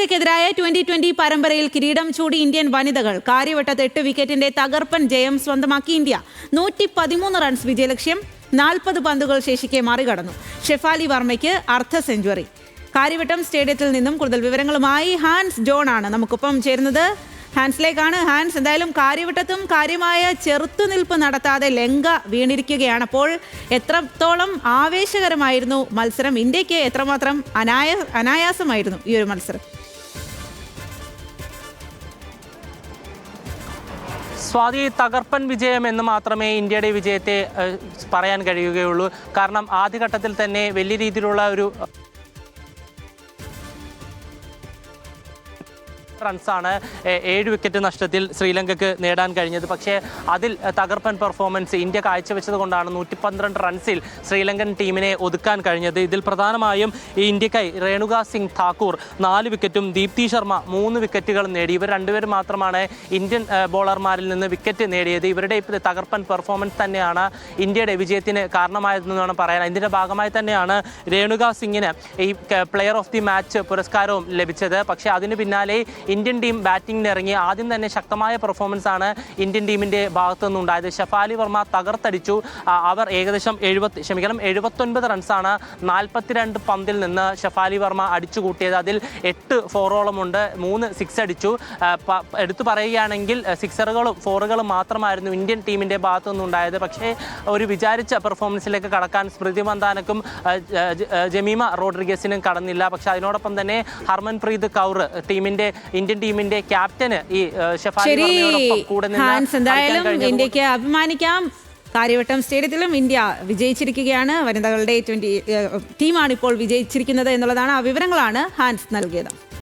ശ്രീലങ്കയ്ക്കെതിരായ 2020 പരമ്പരയിൽ കിരീടം ചൂടി ഇന്ത്യൻ വനിതകൾ. കാര്യവട്ടത്ത് 8 വിക്കറ്റിന്റെ തകർപ്പൻ ജയം സ്വന്തമാക്കി ഇന്ത്യ. 113 റൺസ് വിജയലക്ഷ്യം. 40 പന്തുകൾ ശേഷിക്കെ മറികടന്നു. ഷെഫാലി വർമ്മയ്ക്ക് അർദ്ധ സെഞ്ചുറി. കാര്യവട്ടം സ്റ്റേഡിയത്തിൽ നിന്നും കൂടുതൽ വിവരങ്ങളുമായി ഹാൻസ് ജോൺ ആണ് നമുക്കൊപ്പം ചേരുന്നത്. ഹാൻസിലേക്കാണ്. ഹാൻസ്, എന്തായാലും കാര്യവട്ടത്തും കാര്യമായ ചെറുത്തുനിൽപ്പ് നടത്താതെ ലങ്ക വീണിരിക്കുകയാണ്. അപ്പോൾ എത്രത്തോളം ആവേശകരമായിരുന്നു മത്സരം? ഇന്ത്യക്ക് എത്രമാത്രം അനായാസമായിരുന്നു ഈ ഒരു മത്സരം? സ്വാതി, തകർപ്പൻ വിജയം എന്ന് മാത്രമേ ഇന്ത്യയുടെ വിജയത്തെ പറയാൻ കഴിയുകയുള്ളൂ. കാരണം ആദ്യഘട്ടത്തിൽ തന്നെ വലിയ രീതിയിലുള്ള ഒരു റൺസാണ് 7 വിക്കറ്റ് നഷ്ടത്തിൽ ശ്രീലങ്കയ്ക്ക് നേടാൻ കഴിഞ്ഞത്. പക്ഷേ അതിൽ തകർപ്പൻ പെർഫോമൻസ് ഇന്ത്യ കാഴ്ചവെച്ചത് കൊണ്ടാണ് 112 റൺസിൽ ശ്രീലങ്കൻ ടീമിനെ ഒതുക്കാൻ കഴിഞ്ഞത്. ഇതിൽ പ്രധാനമായും ഈ ഇന്ത്യക്കായി രേണുക സിംഗ് താക്കൂർ 4 വിക്കറ്റും ദീപ്തി ശർമ്മ 3 വിക്കറ്റുകളും നേടി. ഇവർ രണ്ടുപേരും മാത്രമാണ് ഇന്ത്യൻ ബോളർമാരിൽ നിന്ന് വിക്കറ്റ് നേടിയത്. ഇവരുടെ തകർപ്പൻ പെർഫോമൻസ് തന്നെയാണ് ഇന്ത്യയുടെ വിജയത്തിന് കാരണമായതെന്ന് വേണം പറയാൻ. ഇതിൻ്റെ ഭാഗമായി തന്നെയാണ് രേണുക സിംഗിന് ഈ പ്ലെയർ ഓഫ് ദി മാച്ച് പുരസ്കാരവും ലഭിച്ചത്. പക്ഷേ അതിന് പിന്നാലെ ഇന്ത്യൻ ടീം ബാറ്റിംഗിന് ഇറങ്ങി. ആദ്യം തന്നെ ശക്തമായ പെർഫോമൻസ് ആണ് ഇന്ത്യൻ ടീമിൻ്റെ ഭാഗത്തു നിന്നുണ്ടായത്. ഷെഫാലി വർമ്മ തകർത്തടിച്ചു. അവർ ഏകദേശം 79 റൺസാണ് 42 പന്തിൽ നിന്ന് ഷെഫാലി വർമ്മ അടിച്ചു കൂട്ടിയത്. അതിൽ 8 ഫോറോളമുണ്ട്, 3 സിക്സ് അടിച്ചു. എടുത്തു പറയുകയാണെങ്കിൽ സിക്സറുകളും ഫോറുകളും മാത്രമായിരുന്നു ഇന്ത്യൻ ടീമിൻ്റെ ഭാഗത്തു നിന്നുണ്ടായത്. പക്ഷേ ഒരു വിചാരിച്ച പെർഫോമൻസിലേക്ക് കടക്കാൻ സ്മൃതി മന്ദാനക്കും ജമീമ റോഡ്രിഗസിനും കടന്നില്ല. പക്ഷേ അതിനോടൊപ്പം തന്നെ ഹർമൻപ്രീത് കൗർ ഇന്ത്യൻ ടീമിന്റെ ക്യാപ്റ്റന് ഈ ഷെഫാലി വർമ്മയോടൊപ്പം കൂടെ നിന്ന് ഇന്ത്യക്ക് അഭിമാനിക്കാം. കാര്യവട്ടം സ്റ്റേഡിയത്തിലും ഇന്ത്യ വിജയിച്ചിരിക്കുകയാണ്. വനിതകളുടെ 20 ടീമാണ് ഇപ്പോൾ വിജയിച്ചിരിക്കുന്നത് എന്നുള്ളതാണ്. ആ വിവരങ്ങളാണ് ഹാൻസ് നൽകിയത്.